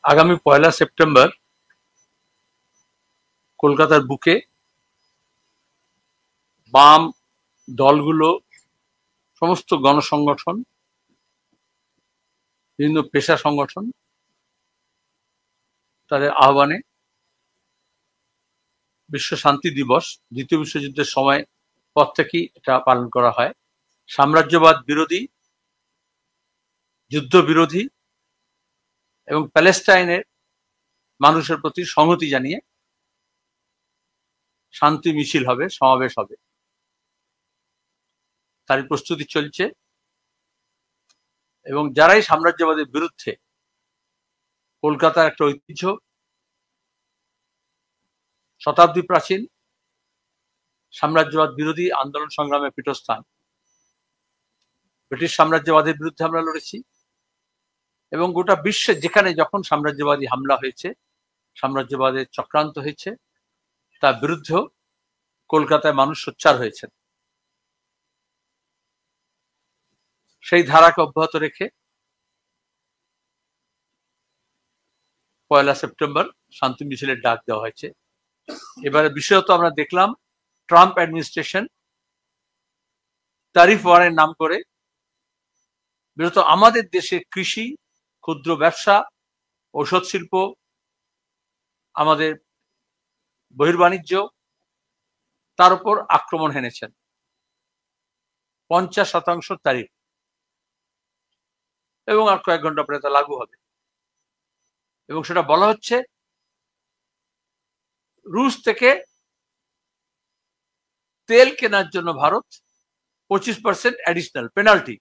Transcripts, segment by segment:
আগামী 1লা সেপ্টেম্বর কলকাতার বুকে বাম দলগুলো, সমস্ত গণসংগঠন, বিভিন্ন পেশা সংগঠন তাদের আহ্বানে বিশ্ব শান্তি দিবস, দ্বিতীয় বিশ্বযুদ্ধের সময় পর থেকেই এটা পালন করা হয়। সাম্রাজ্যবাদ বিরোধী, যুদ্ধ বিরোধী এবং প্যালেস্টাইনের মানুষের প্রতি সংহতি জানিয়ে শান্তি মিছিল হবে, সমাবেশ হবে, তারই প্রস্তুতি চলছে। এবং যারাই সাম্রাজ্যবাদের বিরুদ্ধে, কলকাতার একটা ঐতিহ্য, শতাব্দী প্রাচীন সাম্রাজ্যবাদ বিরোধী আন্দোলন সংগ্রামের পীঠস্থান। ব্রিটিশ সাম্রাজ্যবাদের বিরুদ্ধে আমরা লড়েছি এবং গোটা বিশ্বে যেখানে যখন সাম্রাজ্যবাদী হামলা হয়েছে, সাম্রাজ্যবাদের চক্রান্ত হয়েছে, তার বিরুদ্ধেও কলকাতায় মানুষ সোচ্চার হয়েছে। সেই ধারাকে অব্যাহত রেখে 1লা সেপ্টেম্বর শান্তি মিছিলের ডাক দেওয়া হয়েছে। এবারে বিশেষত আমরা দেখলাম ট্রাম্প অ্যাডমিনিস্ট্রেশন ট্যারিফ ওয়ারের নাম করে বিশেষত আমাদের দেশে কৃষি, ক্ষুদ্র ব্যবসা, ঔষধ শিল্প, আমাদের বহির্বাণিজ্য, তার উপর আক্রমণ হেনেছেন। 50% ট্যারিফ, এবং আর কয়েক ঘন্টা পরে তা লাগু হবে। এবং সেটা বলা হচ্ছে রুশ থেকে তেল কেনার জন্য ভারত 25% অ্যাডিশনাল পেনাল্টি,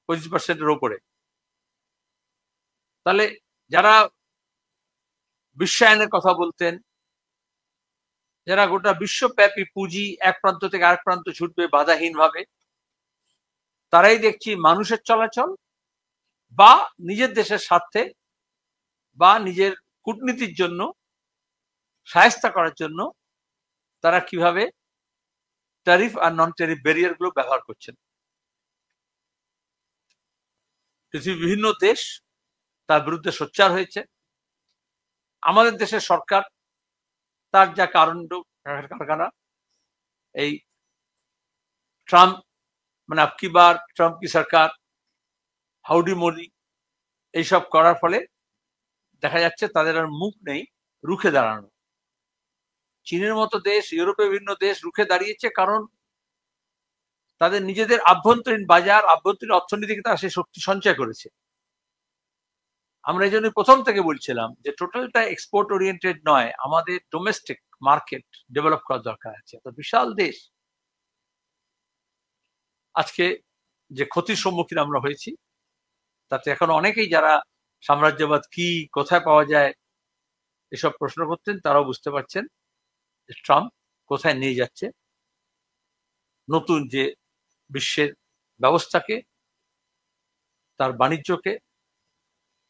25%-এর ওপরে। তাহলে যারা বিশ্বায়নের কথা বলতেন, যারা গোটা বিশ্বব্যাপী পুঁজি এক প্রান্ত থেকে আরেক প্রান্ত ছুটবে বাধাহীনভাবে, তারাই দেখছি মানুষের চলাচল বা নিজের দেশের স্বার্থে বা নিজের কূটনীতির জন্য, শায়েস্তা করার জন্য তারা কিভাবে ট্যারিফ আর নন ট্যারিফ ব্যারিয়ার গুলো ব্যবহার করছেন। পৃথিবীর বিভিন্ন দেশ তার বিরুদ্ধে সোচ্চার হয়েছে। আমাদের দেশের সরকার তার যা কারখানা, এই ট্রাম্প মানে আবকি বার ট্রাম্প কি সরকার, হাউডি মোদি, এইসব করার ফলে দেখা যাচ্ছে তাদের আর মুখ নেই রুখে দাঁড়ানো। চীনের মতো দেশ, ইউরোপের বিভিন্ন দেশ রুখে দাঁড়িয়েছে কারণ তাদের নিজেদের আভ্যন্তরীণ বাজার, আভ্যন্তরীণ অর্থনীতিকে তারা সেই শক্তি সঞ্চয় করেছে। আমরা এই জন্য প্রথম থেকে বলছিলাম যে টোটালটা এক্সপোর্ট ওরিয়েন্টেড নয়, আমাদের ডোমেস্টিক মার্কেট ডেভেলপ করার দরকার আছে। তো বিশাল দেশ, আজকে যে ক্ষতির সম্মুখীন আমরা হয়েছি তাতে এখন অনেকেই যারা সাম্রাজ্যবাদ কি, কোথায় পাওয়া যায় এসব প্রশ্ন করতেন, তারাও বুঝতে পারছেন যে ট্রাম্প কোথায় নিয়ে যাচ্ছে নতুন যে বিশ্বের ব্যবস্থাকে, তার বাণিজ্যকে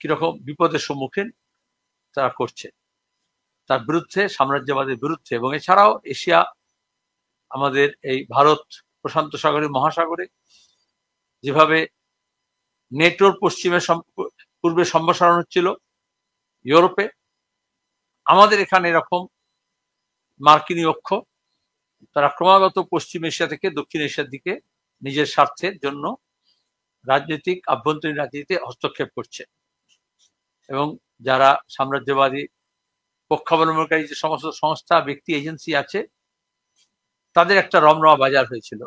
কিরকম বিপদের সম্মুখীন তারা করছে তার বিরুদ্ধে, সাম্রাজ্যবাদের বিরুদ্ধে। এবং এছাড়াও এশিয়া, আমাদের এই ভারত প্রশান্ত সাগরীয় মহাসাগরে যেভাবে নেটোর পূর্বে সম্প্রসারণ হচ্ছিল ইউরোপে, আমাদের এখানে এরকম মার্কিনী অক্ষ তারা ক্রমাগত পশ্চিম এশিয়া থেকে দক্ষিণ এশিয়ার দিকে নিজের স্বার্থের জন্য রাজনৈতিক, আভ্যন্তরীণ রাজনীতিতে হস্তক্ষেপ করছে। এবং যারা সাম্রাজ্যবাদী পক্ষাবলম্বনকারী যে সমস্ত সংস্থা, ব্যক্তি, এজেন্সি আছে, তাদের একটা রমরমা বাজার হয়েছিল।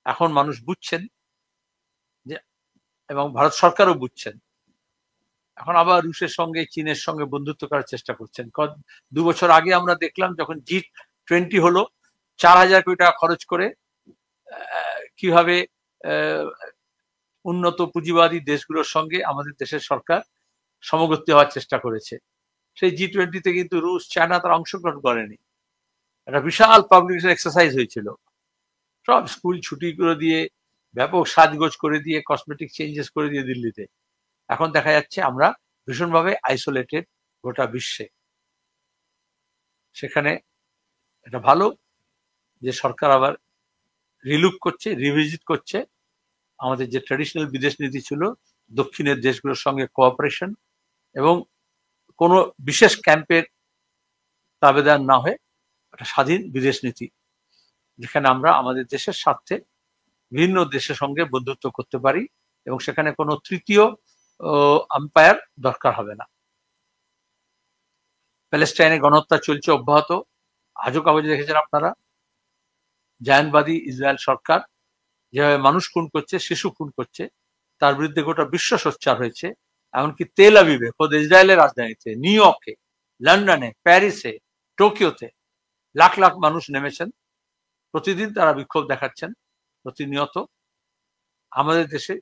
এখন মানুষ বুঝছেন যে, এবং ভারত সরকারও বুঝছেন, এখন আবার রুশের সঙ্গে, চীনের সঙ্গে বন্ধুত্ব করার চেষ্টা করছেন। 2 বছর আগে আমরা দেখলাম যখন G20 হলো, 4,000 কোটি টাকা খরচ করে কিভাবে উন্নত পুঁজিবাদী দেশগুলোর সঙ্গে আমাদের দেশের সরকার সমগোত্রী হওয়ার চেষ্টা করেছে। সেই G20-তে কিন্তু রুশ, চায়না তারা অংশগ্রহণ করেনি। একটা বিশাল পাবলিকেশন এক্সারসাইজ হয়েছিল, সব স্কুল ছুটি করে দিয়ে, ব্যাপক সাজগোজ করে দিয়ে, কসমেটিক চেঞ্জেস করে দিয়ে দিল্লিতে। এখন দেখা যাচ্ছে আমরা ভীষণভাবে আইসোলেটেড গোটা বিশ্বে। সেখানে এটা ভালো যে সরকার আবার রিলুক করছে, রিভিজিট করছে আমাদের যে ট্র্যাডিশনাল বিদেশ নীতি ছিল, দক্ষিণের দেশগুলোর সঙ্গে কোঅপারেশন, এবং কোনো বিশেষ ক্যাম্পের তাবেদার না হয়ে একটা স্বাধীন বিদেশ নীতি, যেখানে আমরা আমাদের দেশের স্বার্থে বিভিন্ন দেশের সঙ্গে বন্ধুত্ব করতে পারি এবং সেখানে কোনো তৃতীয় আম্পায়ার দরকার হবে না। প্যালেস্টাইনে গণহত্যা চলছে অব্যাহত। আজও কাগজে দেখেছেন আপনারা, জায়নবাদী ইসরায়েল সরকার যেভাবে মানুষ খুন করছে, শিশু খুন করছে, তার বিরুদ্ধে গোটা বিশ্ব সোচ্চার হয়েছে। এমনকি তেল আবিবে, খোদ ইসরায়েলের রাজধানীতে, নিউ ইয়র্কে, লন্ডনে, প্যারিসে, টোকিওতে লাখ লাখ মানুষ নেমেছেন। প্রতিদিন তারা বিক্ষোভ দেখাচ্ছেন, প্রতিনিয়ত। আমাদের দেশে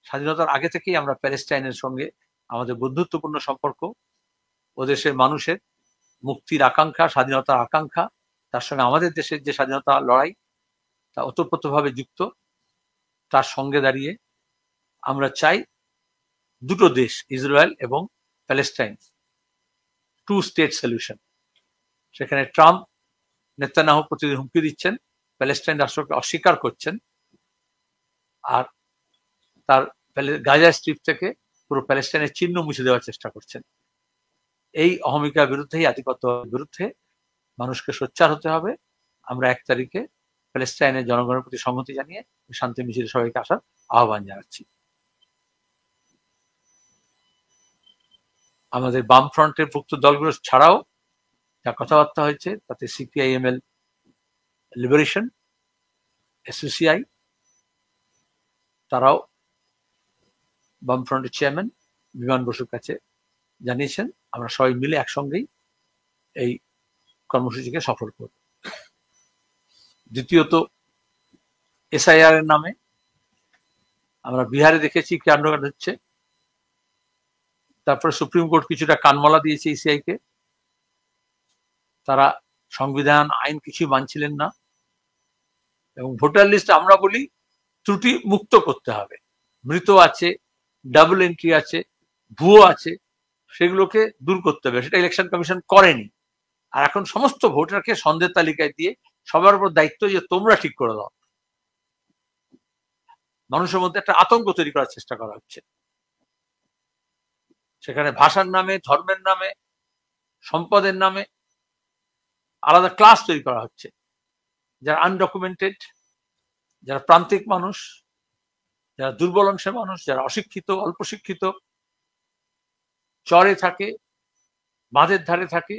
স্বাধীনতার আগে থেকেই আমরা প্যালেস্টাইনের সঙ্গে আমাদের বন্ধুত্বপূর্ণ সম্পর্ক, ও দেশের মানুষের মুক্তির আকাঙ্ক্ষা, স্বাধীনতার আকাঙ্ক্ষা, তার সঙ্গে আমাদের দেশের যে স্বাধীনতা লড়াই, তা ওতপ্রোতভাবে যুক্ত। তার সঙ্গে দাঁড়িয়ে আমরা চাই দুটো দেশ, ইসরায়েল এবং প্যালেস্টাইন, টু স্টেট সলিউশন। সেখানে ট্রাম্প, নেতানিয়াহু প্রতিদিন হুমকি দিচ্ছেন, প্যালেস্টাইন রাষ্ট্রকে অস্বীকার করছেন, আর তার গাজা স্ট্রিপ থেকে পুরো প্যালেস্টাইনের চিহ্ন মুছে দেওয়ার চেষ্টা করছেন। এই অহমিকার বিরুদ্ধে, এই আধিপত্যের বিরুদ্ধে মানুষকে সোচ্চার হতে হবে। আমরা 1 তারিখে প্যালেস্টাইনের জনগণের প্রতি সংহতি জানিয়ে শান্তি মিছিলে সবাইকে আসার আহ্বান জানাচ্ছি। আমাদের বাম ফ্রন্টের ভুক্ত দলগুলো ছাড়াও যা কথাবার্তা হয়েছে, তাতে সিপিআইএমএল লিবারেশন, এসইসিআই, তারাও বামফ্রন্টের চেয়ারম্যান বিমান বসুর কাছে জানিয়েছেন আমরা সবাই মিলে একসঙ্গেই এই কর্মসূচিকে সফল করব। দ্বিতীয়ত, এসআইআর এর নামে আমরা বিহারে দেখেছি কাণ্ডকাণ্ড হচ্ছে। তারপরে সুপ্রিম কোর্ট কিছুটা কানমলা দিয়েছে ইসিআই কে। তারা সংবিধান, আইন কিছু মানছিলেন না এবং ভোটার লিস্ট আমরা বলি ত্রুটি মুক্ত করতে হবে। মৃত আছে, ডাবল এন্ট্রি আছে, ভুয়ো আছে, সেগুলোকে দূর করতে হবে। সেটা ইলেকশন কমিশন করেনি। আর এখন সমস্ত ভোটারকে সন্দেহ তালিকায় দিয়ে সবার উপর দায়িত্ব যে তোমরা ঠিক করে দাও। মানুষের মধ্যে একটা আতঙ্ক তৈরি করার চেষ্টা করা হচ্ছে। সেখানে ভাষার নামে, ধর্মের নামে, সম্পদের নামে আলাদা ক্লাস তৈরি করা হচ্ছে। যারা আনডকুমেন্টেড, যারা প্রান্তিক মানুষ, যারা দুর্বল অংশের মানুষ, যারা অশিক্ষিত, অল্প শিক্ষিত, চরে থাকে, বাঁধের ধারে থাকে,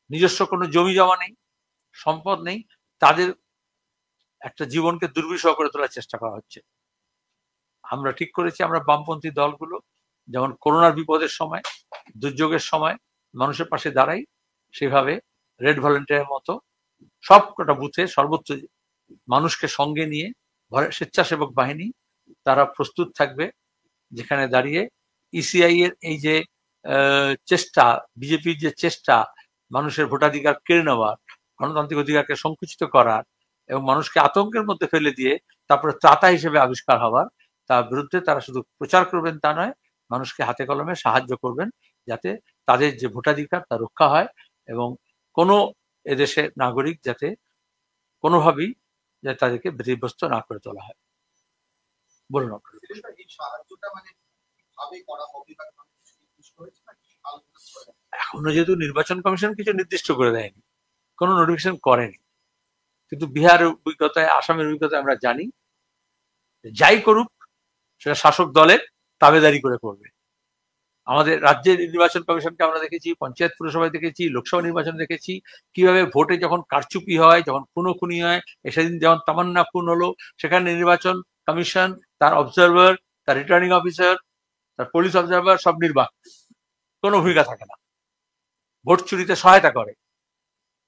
নিজস্ব কোনো জমি জমা নেই, সম্পদ নেই, তাদের একটা জীবনকে দুর্বিষহ করে তোলার চেষ্টা করা হচ্ছে। আমরা ঠিক করেছি, আমরা বামপন্থী দলগুলো যেমন করোনার বিপদের সময়, দুর্যোগের সময় মানুষের পাশে দাঁড়াই, সেভাবে রেড ভলেন্টিয়ারের মতো সবকটা বুথে সর্বোচ্চ মানুষকে সঙ্গে নিয়ে স্বেচ্ছাসেবক বাহিনী তারা প্রস্তুত থাকবে, যেখানে দাঁড়িয়ে ইসিআই এর এই যে চেষ্টা, বিজেপির যে চেষ্টা মানুষের ভোটাধিকার কেড়ে নেওয়ার, গণতান্ত্রিক অধিকারকে সংকুচিত করার এবং মানুষকে আতঙ্কের মধ্যে ফেলে দিয়ে তারপরে ত্রাতা হিসেবে আবিষ্কার হওয়ার, তার বিরুদ্ধে তারা শুধু প্রচার করবেন তা নয়, মানুষকে হাতে কলমে সাহায্য করবেন যাতে তাদের যে ভোটাধিকার তা রক্ষা হয় এবং কোনো এদেশের নাগরিক যাতে কোনোভাবেই যাতে তাদেরকে বিধিগ্রস্ত না করে তোলা হয়। বলুন। এখনো যেহেতু নির্বাচন কমিশন কিছু নির্দিষ্ট করে দেয়নি, কোনো নোটিফিকেশন করেনি, কিন্তু বিহারের অভিজ্ঞতায়, আসামের অভিজ্ঞতায় আমরা জানি যাই করুক সেটা শাসক দলের তাবেদারি করে করবে। আমাদের রাজ্যের নির্বাচন কমিশনকে আমরা দেখেছি, পঞ্চায়েত পুরসভায় দেখেছি, লোকসভা নির্বাচন দেখেছি, কিভাবে ভোটে যখন কারচুপি হয়, যখন খুনোখুনি হয়, সেদিন যেমন তামান্না খুন হলো, সেখানে নির্বাচন কমিশন, তার অবজারভার, তার রিটার্নিং অফিসার, তার পুলিশ অবজারভার সব নির্বাক, কোনো ভূমিকা থাকে না, ভোট চুরিতে সহায়তা করে।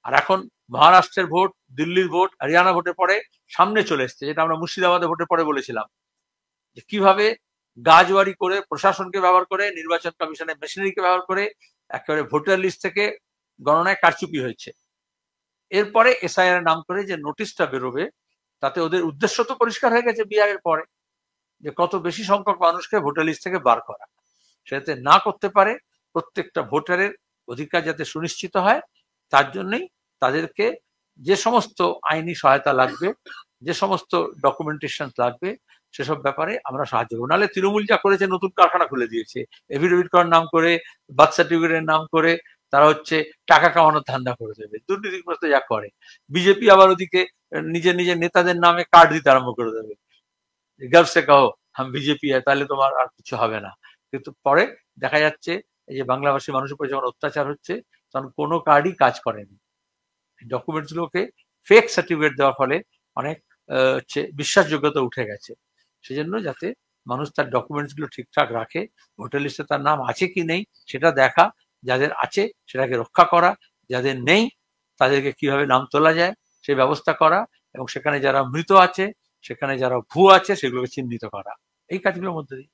আর এখন মহারাষ্ট্রের ভোট, দিল্লির ভোট, হরিয়ানা ভোটের পরে সামনে চলে এসছে, যেটা আমরা মুর্শিদাবাদে ভোটের পরে বলেছিলাম, যে কিভাবে গাজওয়ারি করে, প্রশাসনকে ব্যবহার করে, নির্বাচন কমিশনের মেশিনারিকে ব্যবহার করে একেবারে ভোটার লিস্ট থেকে গণনায় কারচুপি হয়েছে। এরপরে এসআইআর নাম করে যে নোটিশটা বেরোবে, তাতে ওদের উদ্দেশ্য তো পরিষ্কার হয়ে গেছে বিহারের পরে, যে কত বেশি সংখ্যক মানুষকে ভোটার লিস্ট থেকে বার করা। সেটাতে না করতে পারে, প্রত্যেকটা ভোটারের অধিকার যাতে সুনিশ্চিত হয়, তার জন্যই তাদেরকে যে সমস্ত আইনি সহায়তা লাগবে, যে সমস্ত ডকুমেন্টেশন লাগবে, সেসব ব্যাপারে আমরা সাহায্য করবো। নাহলে তৃণমূল যা করেছে, নতুন কারখানা খুলে দিয়েছে, এফিডেভিট করার নাম করে, বার্থ সার্টিফিকেটের নাম করে তারা হচ্ছে টাকা কামানোর ধান্দা করে দেবে, দুর্নীতিগ্রস্ত যা করে। বিজেপি আবার ওদিকে নিজের নিজের নেতাদের নামে কার্ড দিতে আরম্ভ করে দেবে, गर्व से कहो हम बीजेपी है, তাহলে তোমার আর কিছু হবে না। কিন্তু পরে দেখা যাচ্ছে এই যে বাংলাভাষী মানুষের উপর যখন অত্যাচার হচ্ছে, তখন কোনো কার্ডই কাজ করেনি। ডকুমেন্টস গুলোকে ফেক সার্টিফিকেট দেওয়ার ফলে অনেক হচ্ছে বিশ্বাসযোগ্যতা উঠে গেছে। সেজন্য যাতে মানুষ তার ডকুমেন্টস গুলো ঠিকঠাক রাখে, ভোটার লিস্টে তার নাম আছে কি নেই সেটা দেখা, যাদের আছে সেটাকে রক্ষা করা, যাদের নেই তাদেরকে কিভাবে নাম তোলা যায় সেই ব্যবস্থা করা, এবং সেখানে যারা মৃত আছে, সেখানে যারা ভুয়ো আছে সেগুলোকে চিহ্নিত করা, এই কাজগুলোর মধ্যে দিয়ে।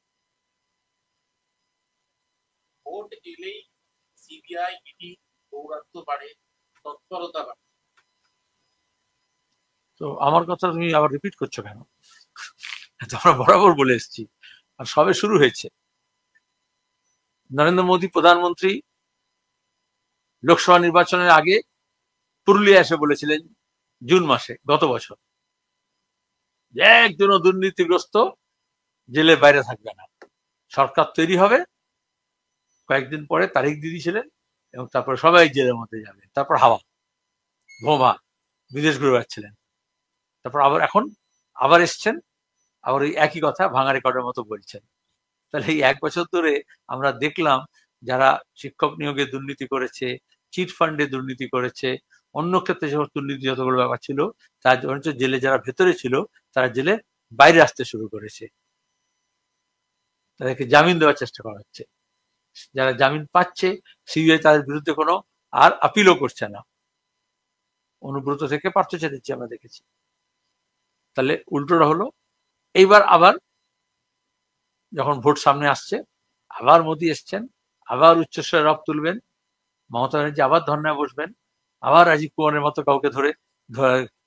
ভোট এলেই সিবিআই ইডি দৌরাত্ম্য বাড়ে, তৎপরতা বাড়ে। তো আমার কথা তুমি আবার রিপিট করছো কেন? আমরা বরাবর বলে এসেছি, আর সবে শুরু হয়েছে। নরেন্দ্র মোদী প্রধানমন্ত্রী লোকসভা নির্বাচনের আগে পুরুলিয়া এসে বলেছিলেন জুন মাসে গত বছর, একজনও দুর্নীতিগ্রস্ত জেলের বাইরে থাকবে না, সরকার তৈরি হবে। কয়েকদিন পরে তারিখ দিয়ে দিয়েছিলেন, এবং তারপরে সবাই জেলের মধ্যে যাবে। তারপর হাওয়া বোমা, বিদেশ ঘুরে বেড়াচ্ছিলেন। তারপর এখন আবার এসছেন, আবার ওই একই কথা ভাঙা রেকর্ডের মতো বলছেন। তাহলে এই 1 বছর ধরে আমরা দেখলাম যারা শিক্ষক নিয়োগে দুর্নীতি করেছে, চিট ফান্ডে দুর্নীতি করেছে, অন্য ক্ষেত্রে যেসব দুর্নীতি যতগুলো ব্যাপার ছিল, তার জন্য জেলে যারা ভেতরে ছিল তারা জেলে বাইরে আসতে শুরু করেছে, তাদেরকে জামিন দেওয়ার চেষ্টা করা হচ্ছে। যারা জামিন পাচ্ছে, সিবিআই তাদের বিরুদ্ধে কোনো আর আপিলও করছে না, অনুব্রত থেকে পার্থ চ্যাটার্জি আমরা দেখেছি। তাহলে উল্টোটা হলো, এইবার আবার যখন ভোট সামনে আসছে, আবার মোদী এসছেন, আবার উচ্চস্বরে রব তুলবেন, মমতা ব্যানার্জি আবার ধর্নায় বসবেন, আবার রাজীব কুমারের মতো কাউকে ধরে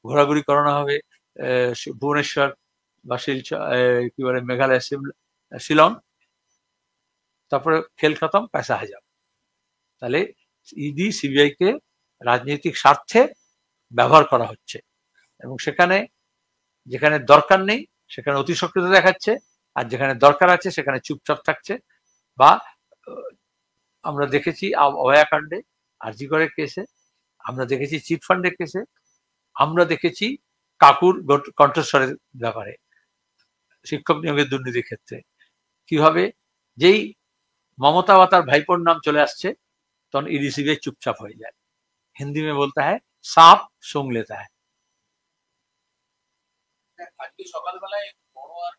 ঘোরাঘুরি করানো হবে ভুবনেশ্বর বা শিলচর, কি বলে মেঘালয়, শিলং, তারপরে খেল খতম, পয়সা হাজার। তাহলে ইডি সিবিআই কে রাজনৈতিক স্বার্থে ব্যবহার করা হচ্ছে, এবং সেখানে যেখানে দরকার নেই সেখানে অতি সক্রিয়তা দেখাচ্ছে, আর যেখানে দরকার আছে সেখানে চুপচাপ থাকছে। বা আমরা দেখেছি অভয়াকাণ্ডে, আরজি করের কেসে, আমরা দেখেছি চিট ফান্ডের কেসে, আমরা দেখেছি কাকুর কণ্ঠস্বরের ব্যাপারে, শিক্ষক নিয়োগের দুর্নীতির ক্ষেত্রে কিভাবে যেই মমতা বা তার ভাইপোর নাম চলে আসছে তখন ইডি সিবিআই চুপচাপ হয়ে যায়। হিন্দি में बोलता है सांप सूंघ लेता है। আজকে সকালবেলায় বড় আর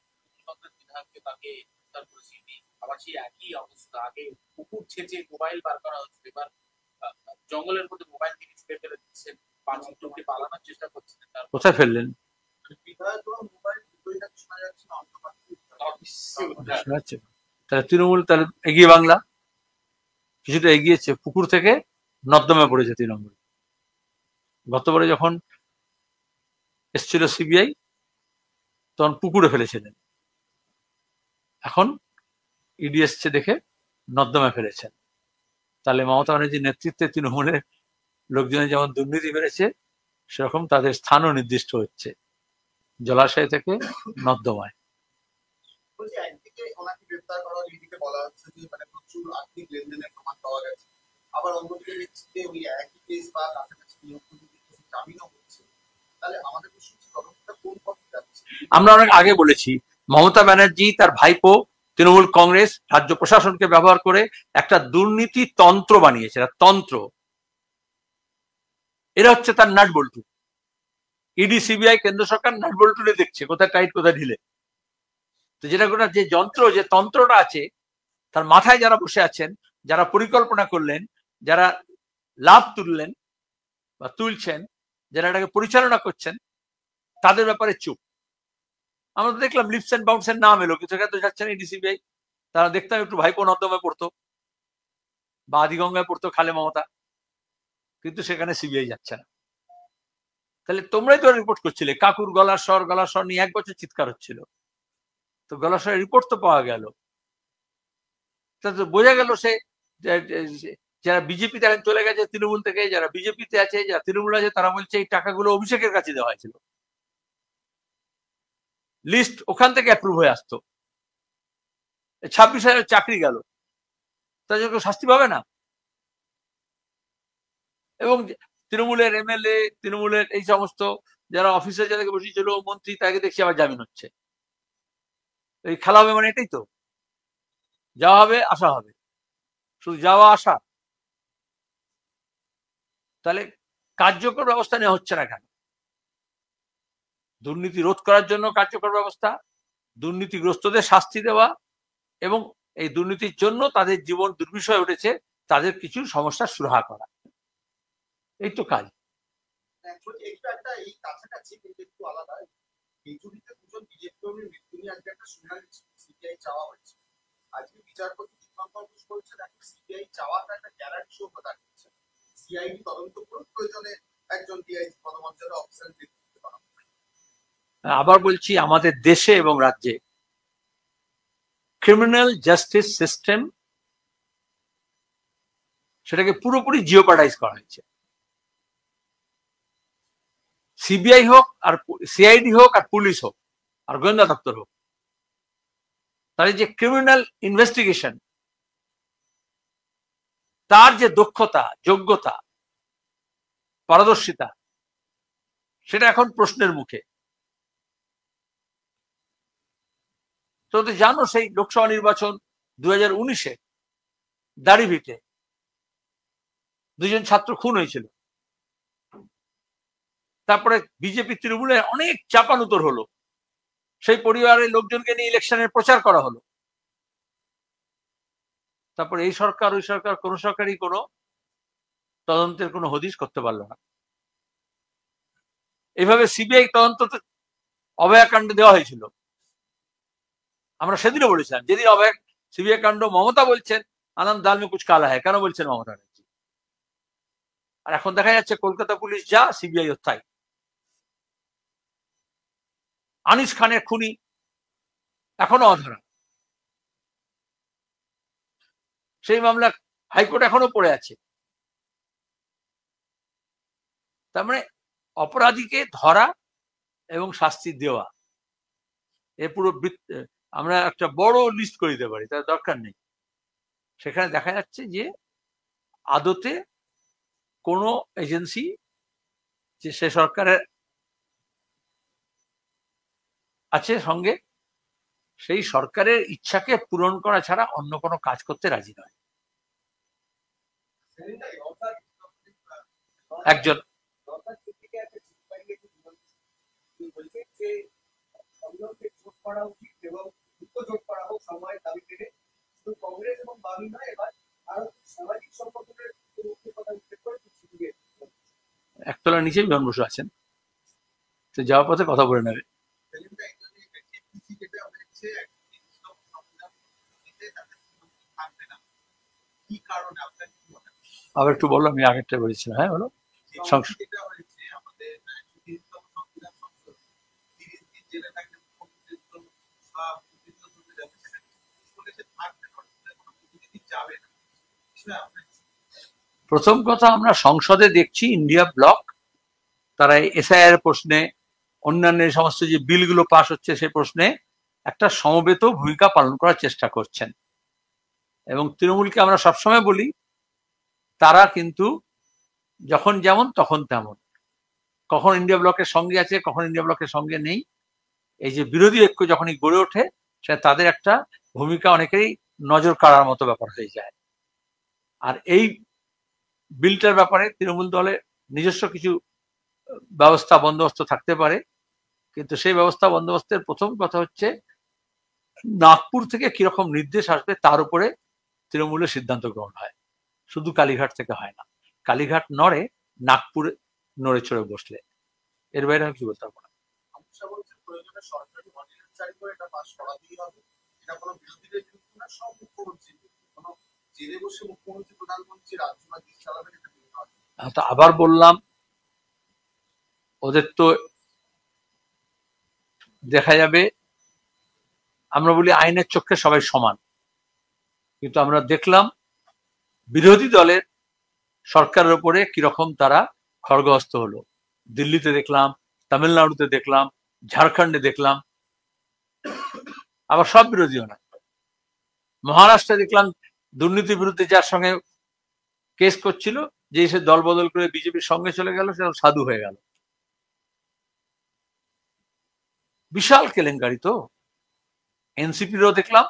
বিধায়ককে তাকে গ্রেফতার করেছে, আবার সেই একই অবস্থা। আগে কুকুর ছেঁচে মোবাইল বার করা হচ্ছে, এবার জঙ্গলের মধ্যে মোবাইল থেকে ছুঁড়ে ফেলে দিচ্ছেন, 5 লোককে পালানোর চেষ্টা করছেন। কোথায় ফেললেন? তাহলে তৃণমূল তাহলে এগিয়ে বাংলা কিছুটা এগিয়েছে, পুকুর থেকে নর্দমে পড়েছে তৃণমূল। গতবারে যখন এসছিল সিবিআই তখন পুকুরে ফেলেছিলেন, এখন ইডি এসছে দেখে নর্দমে ফেলেছেন। তাহলে মমতা ব্যানার্জির নেতৃত্বে তৃণমূলের লোকজনের যেমন দুর্নীতি বেড়েছে, সেরকম তাদের স্থানও নির্দিষ্ট হচ্ছে, জলাশয় থেকে নর্দমায়। আমরা অনেক আগে বলেছি, মমতা ব্যানার্জি তার ভাইপো তৃণমূল কংগ্রেস রাজ্য প্রশাসনকে ব্যবহার করে একটা দুর্নীতি তন্ত্র বানিয়েছে, তন্ত্র। এরা হচ্ছে তার নাট বল্টু। ইডি সিবিআই কেন্দ্র সরকার নাট বল্টুরে দেখছে কোথায় টাইট কোথায় ঢিলে। তো যেটা গোটা যে যন্ত্র, যে তন্ত্রটা আছে, তার মাথায় যারা বসে আছেন, যারা পরিকল্পনা করলেন, যারা লাভ তুললেন বা তুলছেন, যারা এটাকে পরিচালনা করছেন, তাদের ব্যাপারে চুপ। আমরা তো দেখলাম লিপস এন্ড বাউন্স এর নাম এলো, কিছু তো যাচ্ছে না ইডি সিবিআই। তারা দেখতাম একটু ভাইপো নর্দমায় পড়তো বা আদিগঙ্গায় পড়তো খালে মমতা, কিন্তু সেখানে সিবিআই যাচ্ছে না। তাহলে তোমরাই তো রিপোর্ট করছিলে, কাকুর গলার স্বর নিয়ে 1 বছর চিৎকার হচ্ছিল, তো গলার স্বরের রিপোর্ট তো পাওয়া গেল। বোঝা গেল সে যারা বিজেপিতে এখন চলে গেছে তৃণমূল থেকে, যারা বিজেপিতে আছে, যারা তৃণমূল আছে, তারা বলছে এই টাকাগুলো অভিষেকের কাছে দেওয়া হয়েছিল। লিস্ট ওখান থেকে অ্যাপ্রুভ হয়ে আসতো, 26,000 চাকরি গেল, তার জন্য শাস্তি পাবে না? এবং তৃণমূলের এমএলএ, তৃণমূলের এই সমস্ত যারা অফিসে যাদেরকে বসিয়েছিল, মন্ত্রী, তাকে দেখছি আবার জামিন হচ্ছে। এই খেলা হবে, মানে এটাই তো, যাওয়া হবে আসা হবে, শুধু যাওয়া আসা। তাহলে কার্যকর ব্যবস্থা নেওয়া হচ্ছে না কেন? দুর্নীতি রোধ করার জন্য কার্যকর ব্যবস্থা, দুর্নীতিগ্রস্তদের শাস্তি দেওয়া, এবং এই দুর্নীতির জন্য তাদের জীবন দুর্বিষহ উঠেছে, তাদের কিছু সমস্যা সুরাহা করা, এই তো কাজ। এই কাছাকাছি কিন্তু একটু আলাদা। বিজেপিতে দুজন বিজেপি কর্মীর মৃত্যু নিয়ে আজকে একটা শুনানি সিবিআই চাওয়া হয়েছে। আজকে বিচারপতি দীপঙ্কর ঘোষ বলছেন এখন সিবিআই চাওয়াটা একটা গ্যারান্টি শো কথা দিচ্ছে, সিআইডি তদন্ত করে প্রয়োজনে একজন ডিআইজি পদমর্যাদা অফিসার নেতৃত্ব করা। আবার বলছি, আমাদের দেশে এবং রাজ্যে ক্রিমিনাল জাস্টিস সিস্টেম, সেটাকে পুরোপুরি জিওপার্ডাইজ করা হয়েছে। সিবিআই হোক আর সিআইডি হোক আর পুলিশ হোক আর গোয়েন্দা দপ্তর হোক, তাদের যে ক্রিমিনাল ইনভেস্টিগেশন, তার যে দক্ষতা, যোগ্যতা, পারদর্শিতা, সেটা এখন প্রশ্নের মুখে। তো জানো, সেই লোকসভা নির্বাচন 2019-এ দাড়িভিটে দুজন ছাত্র খুন হয়েছিল, তারপরে বিজেপি তৃণমূলের অনেক চাপানুতর হলো, সেই পরিবারের লোকজনকে নিয়ে ইলেকশনের প্রচার করা হলো। তারপরে এই সরকার ওই সরকার, কোন সরকারই কোনো তদন্তের কোনো হদিশ করতে পারলো না। এইভাবে সিবিআই তদন্ত অভয়াকাণ্ড দেওয়া হয়েছিল। আমরা সেদিনও বলেছিলাম, যেদিন অভয়া সিবিআই কাণ্ড, মমতা বলছেন আনন্দ দাল মে কুছ কালা হ্যায়, কেন বলছেন মমতা ব্যানার্জি? আর এখন দেখা যাচ্ছে কলকাতা পুলিশ যা, সিবিআই তাই। আনিস খানের খুনি এখনো অধরা, সেই মামলা হাইকোর্ট এখনো পড়ে আছে। তার মানে অপরাধীকে ধরা এবং শাস্তি দেওয়া, এ পুরো আমরা একটা বড় লিস্ট করে দিতে পারি, তার দরকার নেই। সেখানে দেখা যাচ্ছে যে আদতে কোনো এজেন্সি, যে সে সরকারের আছে সঙ্গে, সেই সরকারের ইচ্ছাকে পূরণ করা ছাড়া অন্য কোনো কাজ করতে রাজি নয়। একজন একতলার নিচেই বিমান বসু আছেন, তো যাওয়ার পথে কথা বলে নেবে। আবার একটু বলো, আমি আগেরটা বলেছিলাম। হ্যাঁ বলো। প্রথম কথা, আমরা সংসদে দেখছি ইন্ডিয়া ব্লক, তারা এসআইআর প্রশ্নে, অন্যান্য সমস্ত যে বিলগুলো পাস হচ্ছে সে প্রশ্নে একটা সমবেত ভূমিকা পালন করার চেষ্টা করছেন। এবং তৃণমূলকে আমরা সবসময় বলি, তারা কিন্তু যখন যেমন তখন তেমন, কখন ইন্ডিয়া ব্লকের সঙ্গে আছে, কখন ইন্ডিয়া ব্লকের সঙ্গে নেই। এই যে বিরোধী ঐক্য যখনই গড়ে ওঠে, সেটা তাদের একটা ভূমিকা অনেকেরই নজর কাড়ার মতো ব্যাপার হয়ে যায়। আর এই বিলটার ব্যাপারে তৃণমূল দলের নিজস্ব কিছু ব্যবস্থা বন্দোবস্ত থাকতে পারে, কিন্তু সেই ব্যবস্থা বন্দোবস্তের প্রথম কথা হচ্ছে নাগপুর থেকে কিরকম নির্দেশ আসবে তার উপরে তৃণমূলের সিদ্ধান্ত গ্রহণ হয়, শুধু কালীঘাট থেকে হয় না। কালীঘাট নড়ে, নাগপুরে নড়ে চড়ে বসলে। এর বাইরে আমি কি বলতে পারবো না। আবার বললাম, ওদের তো দেখা যাবে, আমরা বলি আইনের চোখে সবাই সমান, কিন্তু আমরা দেখলাম বিরোধী দলের সরকারের উপরে কিরকম তারা খড়গহস্ত হলো। দিল্লিতে দেখলাম, তামিলনাড়ুতে দেখলাম, ঝাড়খণ্ডে দেখলাম, আবার সব বিরোধীও না। মহারাষ্ট্রে দেখলাম দুর্নীতির বিরুদ্ধে যার সঙ্গে কেস করছিল, যে সে দল বদল করে বিজেপির সঙ্গে চলে গেল, সে সাধু হয়ে গেল। বিশাল কেলেঙ্কারি তো। এনসিপিরও দেখলাম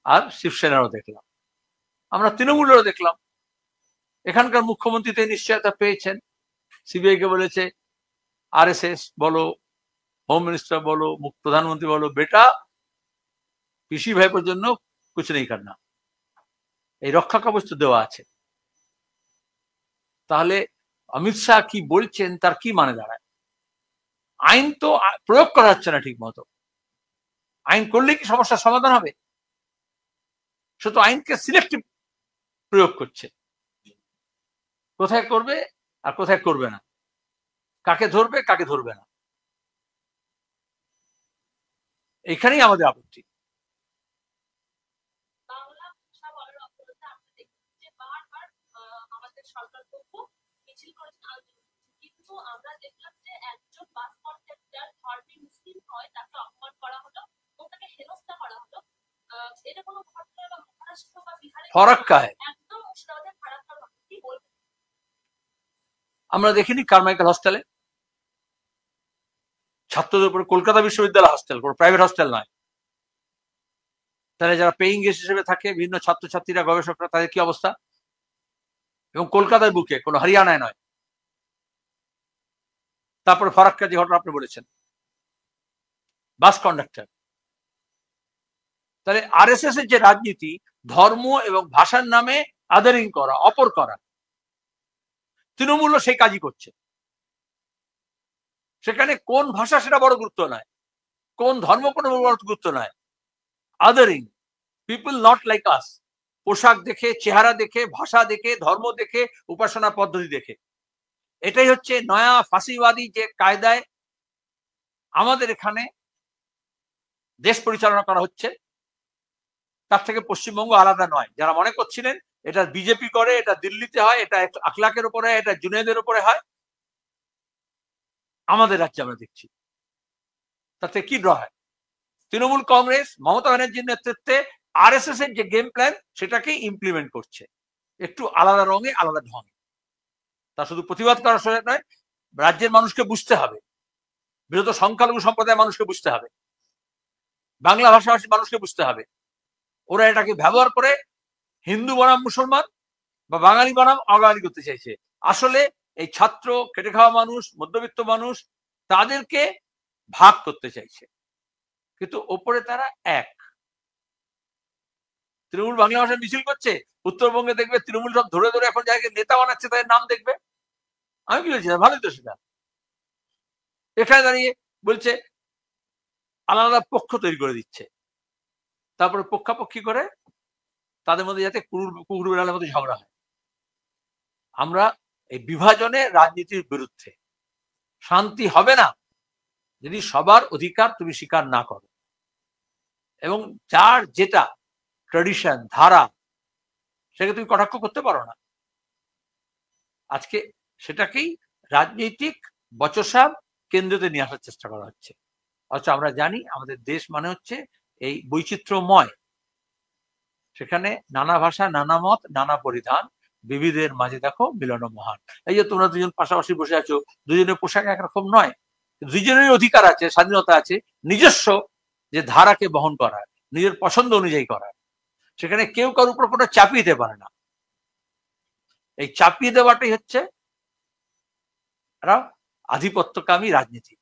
আর শিবসেনারও দেখলাম, আমরা তৃণমূলেরও দেখলাম। এখানকার মুখ্যমন্ত্রী তো নিশ্চয়তা পেয়েছেন, সিবিআই কে বলেছে আরএসএস বলো, হোম মিনিস্টার বলো, প্রধানমন্ত্রী বলো, বেটা পিসি ভাইপোর জন্য কুছ নেই করনা, এই রক্ষা কবচ তো দেওয়া আছে। তাহলে অমিত শাহ কি বলছেন তার কি মানে দাঁড়ায়? আইন তো প্রয়োগ করা হচ্ছে না ঠিক মতো। আইন করলে কি সমস্যার সমাধান হবে? সে তো আইনকে সিলেক্টিভ প্রয়োগ করছে, কোথায় করবে আর কোথায় করবে না, কাকে ধরবে কাকে ধরবে না, এখানেই আমাদের আপত্তি। ফরাক্কা আমরা দেখিনি কারমাইকেল হস্টেলে ছাত্রদের উপরে, কলকাতা বিশ্ববিদ্যালয় হস্টেল, কোনো প্রাইভেট হস্টেল নয়। তাহলে যারা পেইং গেস্ট হিসেবে থাকে, বিভিন্ন ছাত্রছাত্রীরা, গবেষকরা, তাদের কি অবস্থা? এবং কলকাতার বুকে, কোনো হরিয়ানায় নয়। তারপরে ফরাক্কা যে ঘটনা আপনি বলেছেন, বাস কন্ডাক্টর। তাহলে আরএসএস এর যে রাজনীতি, ধর্ম এবং ভাষার নামে আদারিং করা, অপর করা, তৃণমূলও সেই কাজই করছে। সেখানে কোন ভাষা সেটা বড় গুরুত্ব নয়, কোন ধর্ম কোনো বড় গুরুত্ব নয়, আদারিং পিপল নট লাইক আস, পোশাক দেখে, চেহারা দেখে, ভাষা দেখে, ধর্ম দেখে, উপাসনা পদ্ধতি দেখে। এটাই হচ্ছে নয়া ফাঁসিবাদী যে কায়দায় আমাদের এখানে দেশ পরিচালনা করা হচ্ছে, তার থেকে পশ্চিমবঙ্গ আলাদা নয়। যারা মনে করছিলেন এটা বিজেপি করে, এটা দিল্লিতে হয়, এটা আখলাকের উপরে হয়, এটা জুনেদের উপরে হয়, আমাদের রাজ্যে আমরা দেখছি। তাতে কি ড্র হয়? তৃণমূল কংগ্রেস মমতা ব্যানার্জির নেতৃত্বে আরএসএস এর যে গেম প্ল্যান, সেটাকে ইমপ্লিমেন্ট করছে, একটু আলাদা রঙে, আলাদা ঢঙে। তা শুধু প্রতিবাদ করার সময় নয়, রাজ্যের মানুষকে বুঝতে হবে, বিরত সংখ্যালঘু সম্প্রদায়ের মানুষকে বুঝতে হবে, বাংলা ভাষাভাষী মানুষকে বুঝতে হবে। ওরা এটাকে ব্যবহার করে হিন্দু বনাম মুসলমান বা বাঙালি বনাম অবাঙালি করতে চাইছে। আসলে এই ছাত্র, খেটে খাওয়া মানুষ, মধ্যবিত্ত মানুষ, তাদেরকে ভাগ করতে চাইছে, কিন্তু ওপরে তারা এক। তৃণমূল বাংলা ভাষায় মিছিল করছে, উত্তরবঙ্গে দেখবে তৃণমূল সব ধরে ধরে এখন যাকে নেতা বানাচ্ছে তাদের নাম দেখবে। আমি কি বলছি, ভালোই তো সেটা। এখানে দাঁড়িয়ে বলছে আলাদা আলাদা পক্ষ তৈরি করে দিচ্ছে, তারপরে পক্ষাপক্ষি করে তাদের মধ্যে যাতে কুকুর বেড়ালের মধ্যে ঝগড়া হয়। আমরা এই বিভাজনে রাজনীতির বিরুদ্ধে। শান্তি হবে না যদি সবার অধিকার তুমি স্বীকার না করো, এবং যার যেটা ট্র্যাডিশন, ধারা, সেটাকে তুমি কটাক্ষ করতে পারো না। আজকে সেটাকেই রাজনৈতিক বচসার কেন্দ্রতে নিয়ে আসার চেষ্টা করা হচ্ছে। অথচ আমরা জানি আমাদের দেশ মানে হচ্ছে এই বৈচিত্র্যময়, সেখানে নানা ভাষা, নানা মত, নানা পরিধান, বিবিধের মাঝে দেখো মিলন মহান। এই যে তোমরা দুজন পাশাপাশি বসে আছো, দুজনের পোশাক একরকম নয়, দুজনেরই অধিকার আছে, স্বাধীনতা আছে, নিজস্ব যে ধারাকে বহন করার, নিজের পছন্দ অনুযায়ী করার। সেখানে কেউ কারোর উপর কোনো চাপিয়ে দিতে পারে না। এই চাপিয়ে দেওয়াটাই হচ্ছে আধিপত্যকামী রাজনীতি।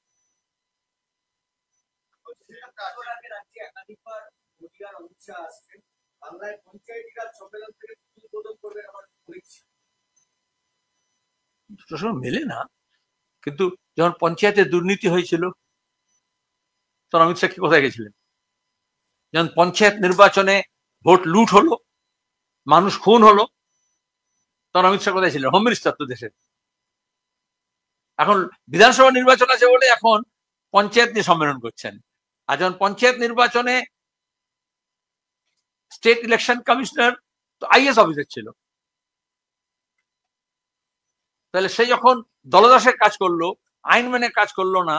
মেলে না, কিন্তু যখন পঞ্চায়েতে দুর্নীতি হয়েছিল তখন অমিত শাহ কি কোথায় গেছিলেন? যখন পঞ্চায়েত নির্বাচনে ভোট লুট হলো, মানুষ খুন হলো, তখন অমিত শাহ কোথায় ছিলেন? হোম মিনিস্টার তো দেশের। এখন বিধানসভা নির্বাচন আছে বলে এখন পঞ্চায়েত নিয়ে সম্মেলন করছেন, আর যখন পঞ্চায়েত নির্বাচনে স্টেট ইলেকশন কমিশনার তো আইএস অফিসার ছিল, তাহলে সে যখন দলদাসের কাজ করলো, আইন মেনে কাজ করলো না,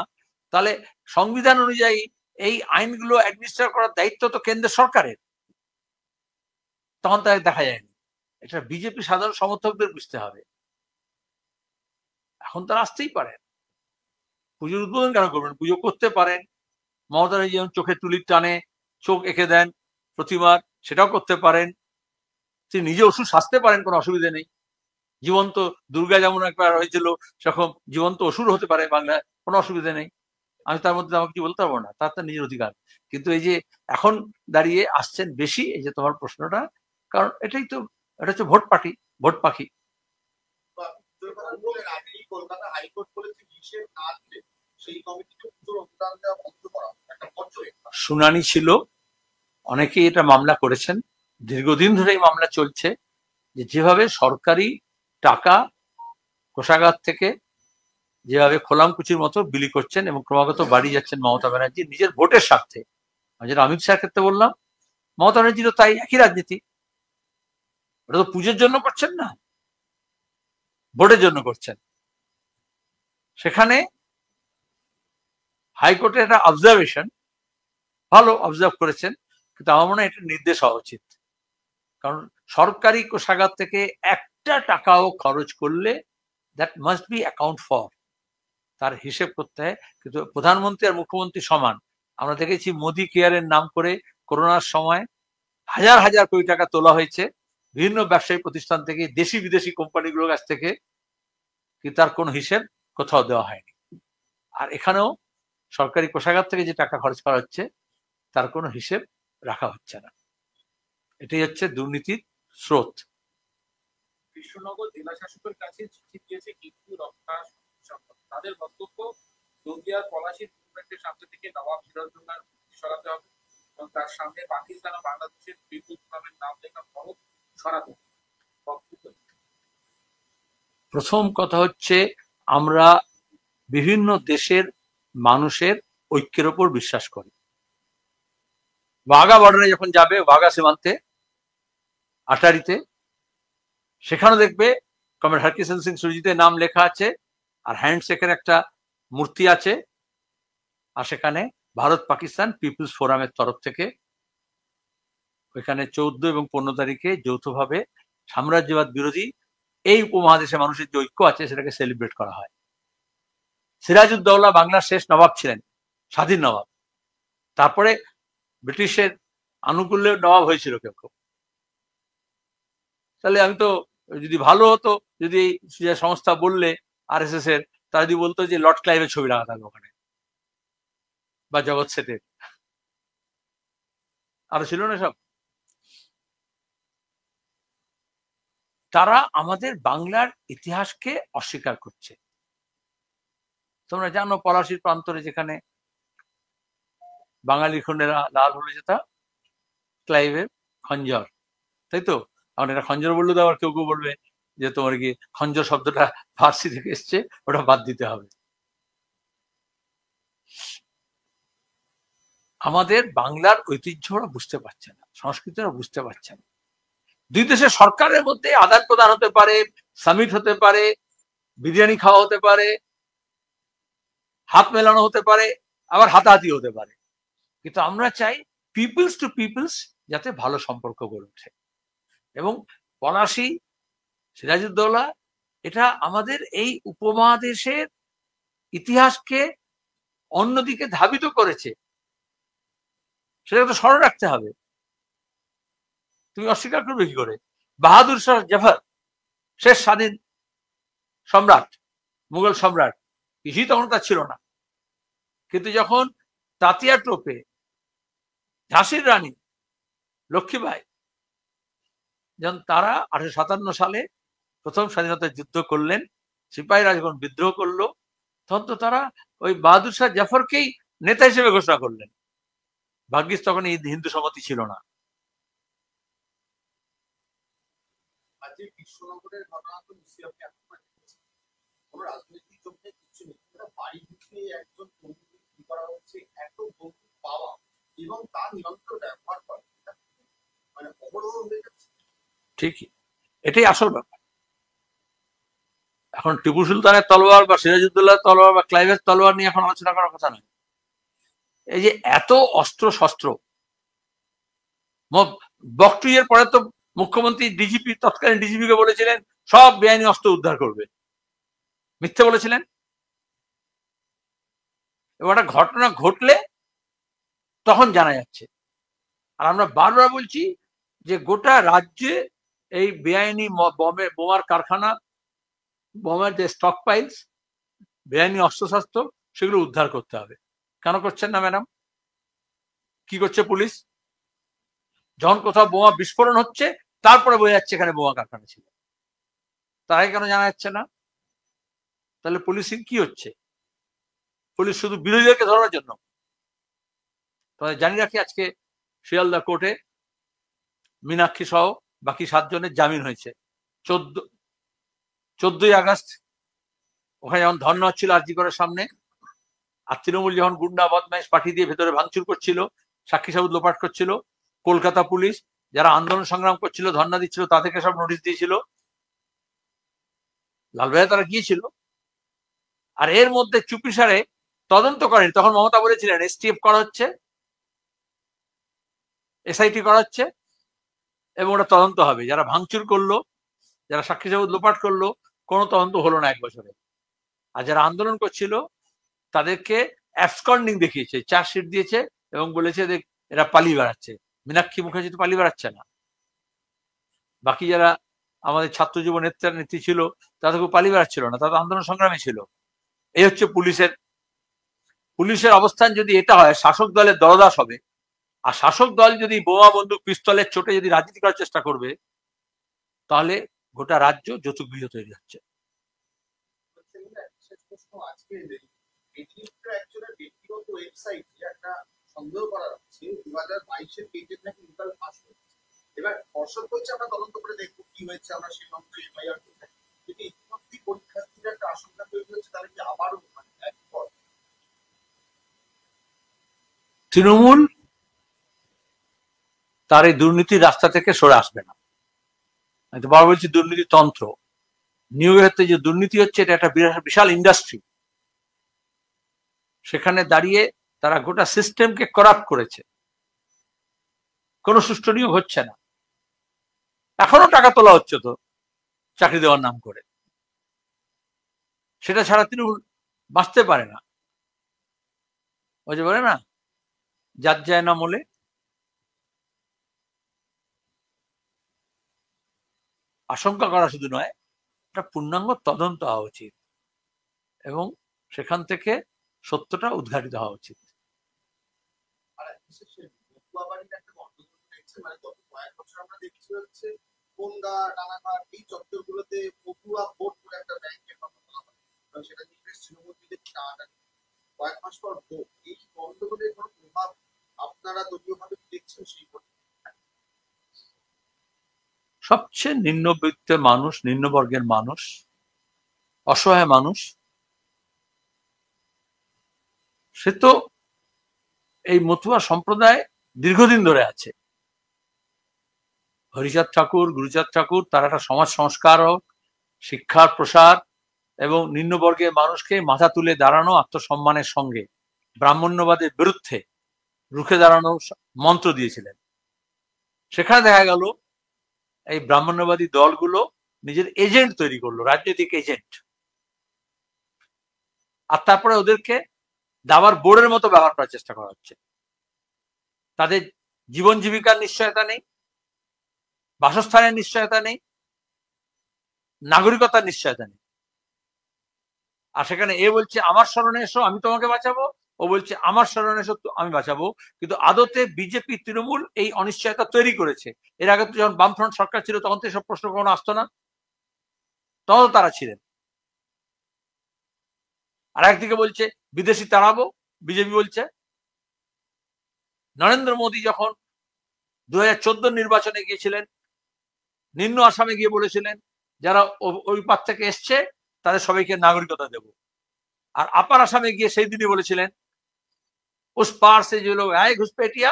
তাহলে সংবিধান অনুযায়ী এই আইনগুলো অ্যাডমিনিস্ট্রেট করার দায়িত্ব তো কেন্দ্রের সরকারের, তখন তাই দেখা যায়নি। এটা বিজেপি সাধারণ সমর্থকদের বুঝতে হবে। এখন তারা আসতেই পারেন, পুজোর উদ্বোধন কেন করবেন? পুজো করতে পারেন। মমতা ব্যানার্জি যেমন চোখে তুলির টানে চোখ এঁকে দেন প্রতিবার, সেটাও করতে পারেন। তিনি নিজে ওষুধ সাজতে পারেন, কোনো অসুবিধা নেই। জীবন্ত দুর্গা যেমন একবার হয়েছিল, সেরকম জীবন্ত অসুর হতে পারে বাংলায়, কোনো অসুবিধা নেই। আমি তার মধ্যে আমাকে কিছু বলতে পারবো না, তার তার নিজের অধিকার। কিন্তু এই যে এখন দাঁড়িয়ে আসছেন বেশি, এই যে তোমার প্রশ্নটা, কারণ এটাই তো, এটা হচ্ছে ভোট পাখি। কলকাতা হাইকোর্ট বলেছে হিসেব না দিলে সেই কমিটিকে পুজোর অনুদান দেওয়া বন্ধ করা একটা পর্যবেক্ষণ। শুনানি ছিল, অনেকেই এটা মামলা করেছেন, দীর্ঘদিন ধরে এই মামলা চলছে, যে যেভাবে সরকারি টাকা কোষাগার থেকে যেভাবে খোলামকুচির মতো বিলি করছেন এবং ক্রমাগত বাড়ি যাচ্ছেন মমতা ব্যানার্জি নিজের ভোটের স্বার্থে। আমি যেটা অমিত শাহের ক্ষেত্রে বললাম, মমতা ব্যানার্জিরও তাই, একই রাজনীতি। ওটা তো পুজোর জন্য করছেন না, ভোটের জন্য করছেন। সেখানে হাইকোর্টের একটা অবজারভেশন, ভালো অবজার্ভ করেছেন, কিন্তু আমার মনে হয় এটা নির্দেশ হওয়া উচিত। কারণ সরকারি কোষাগার থেকে একটা টাকাও খরচ করলে that must be account for, তার হিসেব করতে হয়। কিন্তু প্রধানমন্ত্রী আর মুখ্যমন্ত্রী সমান। আমরা দেখেছি মোদি কেয়ারের নাম করে করোনার সময় হাজার হাজার কোটি টাকা তোলা হয়েছে বিভিন্ন ব্যবসায়ী প্রতিষ্ঠান থেকে, দেশি বিদেশি কোম্পানিগুলোর কাছ থেকে, কিন্তু তার কোনো হিসেব কোথাও দেওয়া হয়নি। আর এখানেও সরকারি কোষাগার থেকে যে টাকা খরচ করা হচ্ছে তার কোনো হিসেব রাখা হচ্ছে না। এটাই হচ্ছে দুর্নীতির স্রোত। কৃষ্ণনগর জেলা শাসকের কাছে চিঠি দিয়েছে কিন্তু রক্ষা সংগঠন। তাদের বক্তব্য, নদিয়ার পলাশীর মুভমেন্টের সামনে থেকে নবাব সিরাজউদ্দৌলার সরাতে হবে এবং তার সামনে পাকিস্তান ও বাংলাদেশের বিপুল নামের নাম লেখা ফলক সরাতে হবে। প্রথম কথা হচ্ছে, আমরা বিভিন্ন দেশের মানুষের ঐক্যের ওপর বিশ্বাস করি। ওয়াঘা বর্ডারে যখন যাবে, ওয়াঘা সীমান্তে আটারিতে, সেখানে দেখবে কমরেড হরকিষেণ সিং সুরজিতের নাম লেখা আছে, আর হ্যান্ডশেকের একটা মূর্তি আছে, আর সেখানে ভারত পাকিস্তান পিপুলস ফোরামের তরফ থেকে ওইখানে 14 এবং 15 তারিখে যৌথভাবে সাম্রাজ্যবাদ বিরোধী এই উপমহাদেশের মানুষের যে ঐক্য আছে সেটাকে সেলিব্রেট করা হয়। সিরাজউদ্দৌলা বাংলার শেষ নবাব ছিলেন, স্বাধীন নবাব। তারপরে ব্রিটিশের আনুকূল্যে নবাব হয়েছিল কেউ কেউ। তাহলে আমি তো, যদি ভালো হতো যদি এই সংস্থা বললে আরএসএস এর, তারা যদি বলতো যে লর্ড ক্লাইভের ছবি রাখা থাকবে ওখানে, বা জগৎ সেটের, আরো ছিল না সব। তারা আমাদের বাংলার ইতিহাসকে অস্বীকার করছে। তোমরা জানো পলাশীর প্রান্তরে যেখানে বাঙালি খুনেরা লাল হলে যেটা ক্লাইভের খঞ্জর, তাই তো? এখন এটা খঞ্জর বললে তো আবার কেউ কেউ বলবে যে তোমার কি খঞ্জর শব্দটা ফার্সি থেকে এসছে, ওটা বাদ দিতে হবে। আমাদের বাংলার ঐতিহ্য ওরা বুঝতে পারছে না, সংস্কৃতি ওরা বুঝতে পারছে না। দুই দেশের সরকারের মধ্যে আদান প্রদান হতে পারে, সামিট হতে পারে, বিরিয়ানি খাওয়া হতে পারে, হাত মেলানো হতে পারে, আবার হাতাহাতি হতে পারে, কিন্তু আমরা চাই পিপলস টু পিপলস যাতে ভালো সম্পর্ক গড়ে ওঠে। এবং পলাশী, সিরাজউদ্দৌলা, এটা আমাদের এই উপমহাদেশের ইতিহাসকে অন্যদিকে ধাবিত করেছে, সেটা তো স্মরণ রাখতে হবে। তুমি অস্বীকার করবে কি করে? বাহাদুর শাহ জাফর, শেষ স্বাধীন সম্রাট, মুঘল সম্রাট, কিছুই তখন তার ছিল না, কিন্তু যখন তাতিয়া টোপে ঝাঁসির রানী লক্ষ্মীবাই, যখন তারা 1857 সালে প্রথম স্বাধীনতার যুদ্ধ করলেন, সিপাহীরা যখন বিদ্রোহ করলো, তখন তো তারা ওই বাহাদুর শাহ জাফরকেই নেতা হিসেবে ঘোষণা করলেন। ভাগ্যিস তখন এই হিন্দু সম্মতি ছিল না। আজকে কৃষ্ণনগরের ঘটনা তো মুসিয়ামকে এখন কোন রাজনৈতিক জন্য কিছু নেই, বাড়ি ঢুকে একজন তরুণকে কি করা হচ্ছে, এত বন্ধু পাওয়া এবং তার নিরন্তর ব্যবহার করা, মানে অবরোধ হয়ে যাচ্ছে। ঠিকই, এটাই আসল ব্যাপার। এখন টিপু সুলতানের তলোয়ার বা সিরাজউদ্দৌলার তলোয়ার বা ক্লাইভের তলোয়ার নিয়ে এখন আলোচনা করার কথা নয়। এই যে এত অস্ত্র শস্ত্র, বকটুইয়ের পরে তো মুখ্যমন্ত্রী ডিজিপি, তৎকালীন ডিজিপিকে বলেছিলেন সব বেআইনি অস্ত্র উদ্ধার করবে, মিথ্যে বলেছিলেন। এবং একটা ঘটনা ঘটলে তখন জানা যাচ্ছে। আর আমরা বারবার বলছি যে গোটা রাজ্যে এই বেআইনি বোমার কারখানা, বোমার যে স্টক পাইলস, বেআইনি অস্ত্রশস্ত্র, সেগুলো উদ্ধার করতে হবে। কেন করছেন না ম্যাডাম? কি করছে পুলিশ? যখন কোথাও বোমা বিস্ফোরণ হচ্ছে তারপরে বোঝা যাচ্ছে এখানে বোমা কারখানা ছিল, তার আগে কেন জানা যাচ্ছে না? তাহলে পুলিশিং কি হচ্ছে? পুলিশ শুধু বিরোধীদেরকে ধরার জন্য। তাহলে জানি রাখি, আজকে শিয়ালদা কোর্টে মীনাক্ষী সহ বাকি 7 জনের জামিন হয়েছে। 14ই আগস্ট ওখানে যখন ধর্ণা হচ্ছিল আরজি করার সামনে, আর তৃণমূল যখন গুন্ডা বদমাইশ পাঠিয়ে দিয়ে ভেতরে ভাঙচুর করছিল, সাক্ষী সাবুত লোপাট করছিল, কলকাতা পুলিশ যারা আন্দোলন সংগ্রাম করছিল, ধর্ণা দিচ্ছিল, তাদেরকে সব নোটিশ দিয়েছিল, লালবাজারে তারা গিয়েছিল। আর এর মধ্যে চুপিসারে তদন্ত করেন। তখন মমতা বলেছিলেন এসটিএফ করা হচ্ছে, এসআইটি করা হচ্ছে, এবং ওটা তদন্ত হবে। যারা ভাঙচুর করলো, যারা সাক্ষী সাবুত লোপাট করলো, কোনো তদন্ত হলো না 1 বছরে। আর যারা আন্দোলন করছিল তাদেরকে অ্যাবসকন্ডিং দেখিয়েছে, চার্জশিট দিয়েছে এবং বলেছে যে এরা পালিয়ে বেড়াচ্ছে। মীনাক্ষী মুখার্জি তো পালিয়ে বেড়াচ্ছে না, বাকি যারা আমাদের ছাত্র যুব নেত্রী ছিল তারা তো পালিয়ে বেড়াচ্ছিল না, তারা তো আন্দোলন সংগ্রামে ছিল। এই হচ্ছে পুলিশের অবস্থান। যদি এটা হয়, শাসক দলের দলদাস হবে। আর শাসক দল যদি বোমা বন্দুক পিস্তলের চোটে যদি রাজনীতি করার চেষ্টা করবে, তাহলে গোটা রাজ্য যৌতুকগৃহ তৈরি হচ্ছে। ব্যক্তিগত ওয়েবসাইটে একটা সন্দেহ করা হচ্ছে 2022-এর পেজের নাকি ইমেল ফাঁস হয়েছে। এবার দর্শক বলছে আমরা তদন্ত করে দেখবো কি হয়েছে, আমরা সেই নম্বরে এফআইআর করব। যদি ইতিমধ্যেই পরীক্ষার্থীদের একটা আশঙ্কা তৈরি হচ্ছে, তাহলে কি আবারও তৃণমূল তার এই দুর্নীতির রাস্তা থেকে সরে আসবে না। আমি তো বারবার বলছি, দুর্নীতিতন্ত্র, নিয়োগের ক্ষেত্রে যে দুর্নীতি হচ্ছে, এটা একটা বিশাল ইন্ডাস্ট্রি। সেখানে দাঁড়িয়ে তারা গোটা সিস্টেমকে করাপ্ট করেছে, কোনো সুষ্ঠু নিয়োগ হচ্ছে না। এখনো টাকা তোলা হচ্ছে তো চাকরি দেওয়ার নাম করে, সেটা ছাড়া তৃণমূল বাঁচতে পারে না। ওই যে বলে না, যার যায় না মলে। আশঙ্কা করা শুধু নয়, একটা পূর্ণাঙ্গ তদন্ত হওয়া উচিত এবং সেখান থেকে সত্যটা উদ্ঘাটিত হওয়া উচিত। আমরা দেখছি হচ্ছে কোন্দা, ডানাঘাট, এই চত্বরগুলোতে পটুয়া ভোট করে একটা ব্যাংকের কথা বলা হয়, সেটা নির্দেশ তৃণমূল টানাটানি। কয়েক মাস পর ভোট, এই গন্ডগোলের কোনো প্রভাব আপনারা দলীয়ভাবে দেখছেন? সেই সবচেয়ে নিম্নবিত্তের মানুষ, নিম্নবর্গের মানুষ, অসহায় মানুষ, সে তো এই মতুয়া সম্প্রদায় দীর্ঘদিন ধরে আছে। হরিচাঁদ ঠাকুর, গুরুচাঁদ ঠাকুর, তারা একটা সমাজ সংস্কারক, শিক্ষার প্রসার এবং নিম্নবর্গের মানুষকে মাথা তুলে দাঁড়ানো, আত্মসম্মানের সঙ্গে ব্রাহ্মণ্যবাদের বিরুদ্ধে রুখে দাঁড়ানো মন্ত্র দিয়েছিলেন। সেখানে দেখা গেল এই ব্রাহ্মণ্যবাদী দলগুলো নিজের এজেন্ট তৈরি করলো, রাজনৈতিক এজেন্ট। আর তারপরে ওদেরকে দাবার বোর্ডের মতো ব্যবহার করার চেষ্টা করা হচ্ছে। তাদের জীবন জীবিকার নিশ্চয়তা নেই, বাসস্থানের নিশ্চয়তা নেই, নাগরিকতার নিশ্চয়তা নেই। আর সেখানে এ বলছে আমার শরণে এসো, আমি তোমাকে বাঁচাবো, ও বলছে আমার শরণে এসো, আমি বাঁচাবো। কিন্তু আদতে বিজেপি, তৃণমূল এই অনিশ্চয়তা তৈরি করেছে। এর আগে তো যখন বামফ্রন্ট সরকার ছিল তখন তো এসব প্রশ্ন কখনো আসতো না, তখন তারা ছিলেন। আর একদিকে বলছে বিদেশি তাড়াবো, বিজেপি বলছে। নরেন্দ্র মোদী যখন 2014 নির্বাচনে গিয়েছিলেন, নিম্ন আসামে গিয়ে বলেছিলেন যারা ওই পার থেকে এসছে তাদের সবাইকে নাগরিকতা দেব। আর আপার আসামে গিয়ে সেই দিনই বলেছিলেন उस पार से जो लोग आए घुसपैठिया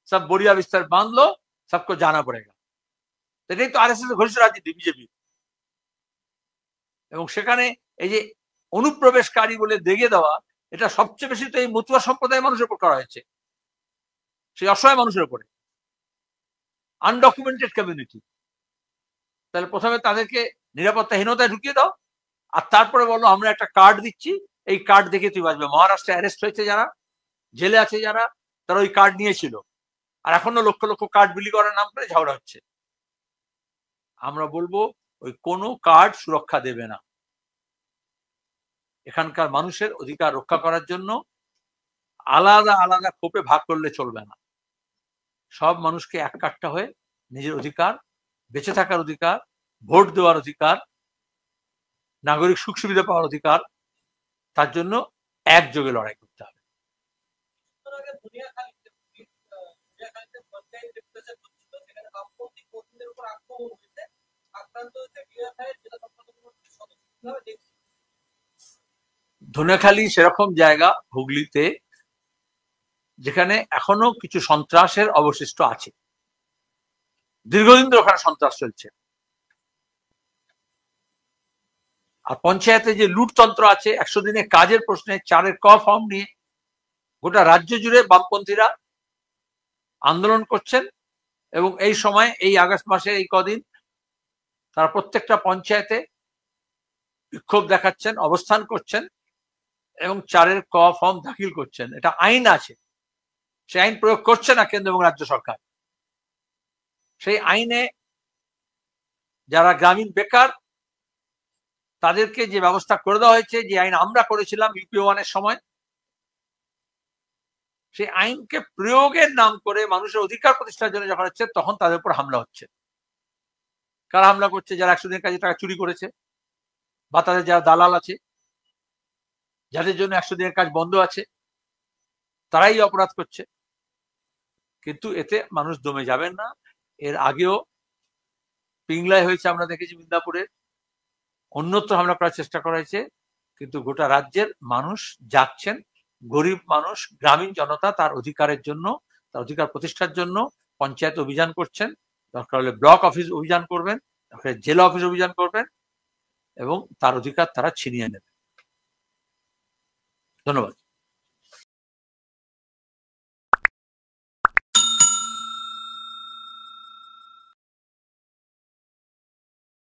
सब बोरिया बिस्तर बांध लो, सबको जाना पड़ेगा। এটাই তো আরএসএস এর ঘোষিত রাজনীতি, বিজেপি। এবং সেখানে এই যে অনুপ্রবেশকারী বলে দেখিয়ে দেওয়া, এটা সবচেয়ে বেশি তো এই মতুয়া সম্প্রদায়ের মানুষের উপর করা হয়েছে, সেই অসহায় মানুষের উপরে, আনডকুমেন্টেড কমিউনিটি। তাহলে প্রথমে তাদেরকে নিরাপত্তাহীনতায় ঢুকিয়ে দাও, আর তারপরে বলো আমরা একটা কার্ড দিচ্ছি, এই কার্ড দেখে তুই বাঁচবে। মহারাষ্ট্রে অ্যারেস্ট হয়েছে যারা, জেলে আছে যারা, তারা ওই কার্ড নিয়েছিল, আর এখনো লক্ষ লক্ষ কার্ড বিলি করার নাম করে ঝগড়া হচ্ছে। আমরা বলবো ওই কোনো কার্ড সুরক্ষা দেবে না। এখানকার মানুষের অধিকার রক্ষা করার জন্য আলাদা আলাদা খোপে ভাগ করলে চলবে না। সব মানুষকে এক কাট্টা হয়ে নিজের অধিকার, বেঁচে থাকার অধিকার, ভোট দেওয়ার অধিকার, নাগরিক সুখ সুবিধা পাওয়ার অধিকার, তার জন্য একযোগে লড়াই করতে হবে। ধনেখালি সেরকম জায়গা হুগলিতে যেখানে এখনো কিছু সন্ত্রাসের অবশিষ্ট আছে, দীর্ঘদিন ধরে ওখানে সন্ত্রাস চলছে। আর পঞ্চায়েতে যে লুটতন্ত্র আছে, 100 দিনে কাজের প্রশ্নে 4 ক ফর্ম নিয়ে গোটা রাজ্য জুড়ে বামপন্থীরা আন্দোলন করছেন, এবং এই সময় এই আগস্ট মাসে এই কদিন তারা প্রত্যেকটা পঞ্চায়েতে বিক্ষোভ দেখাচ্ছেন, অবস্থান করছেন এবং 4 ক ফর্ম দাখিল করছেন। এটা আইন আছে, সেই আইন প্রয়োগ করছে না কেন্দ্র এবং রাজ্য সরকার। সেই আইনে যারা গ্রামীণ বেকার তাদেরকে যে ব্যবস্থা করে দেওয়া হয়েছে, যে আইন আমরা করেছিলাম ইউপি 1-এর সময়, সেই আইনকে প্রয়োগের নাম করে মানুষের অধিকার প্রতিষ্ঠার জন্য যখন হচ্ছে, তখন তাদের উপর হামলা হচ্ছে। কারা হামলা করছে? যারা 100 দিনের কাজে টাকা চুরি করেছে, বা তাদের যারা দালাল আছে, যাদের জন্য 100 দিনের কাজ বন্ধ আছে, তারাই অপরাধ করছে। কিন্তু এতে মানুষ দমে যাবেন না। এর আগেও পিংলায় হয়েছে, আমরা দেখেছি মিদনাপুরে, অন্যত্র হামলা করার চেষ্টা করা হয়েছে, কিন্তু গোটা রাজ্যের মানুষ যাচ্ছেন, গরিব মানুষ, গ্রামীণ জনতা তার অধিকারের জন্য, তার অধিকার প্রতিষ্ঠার জন্য পঞ্চায়েত অভিযান করছেন। দরকার হলে ব্লক অফিস অভিযান করবেন, দরকার জেলা অফিস অভিযান করবেন, এবং তার অধিকার তারা ছিনিয়ে নেবেন। ধন্যবাদ।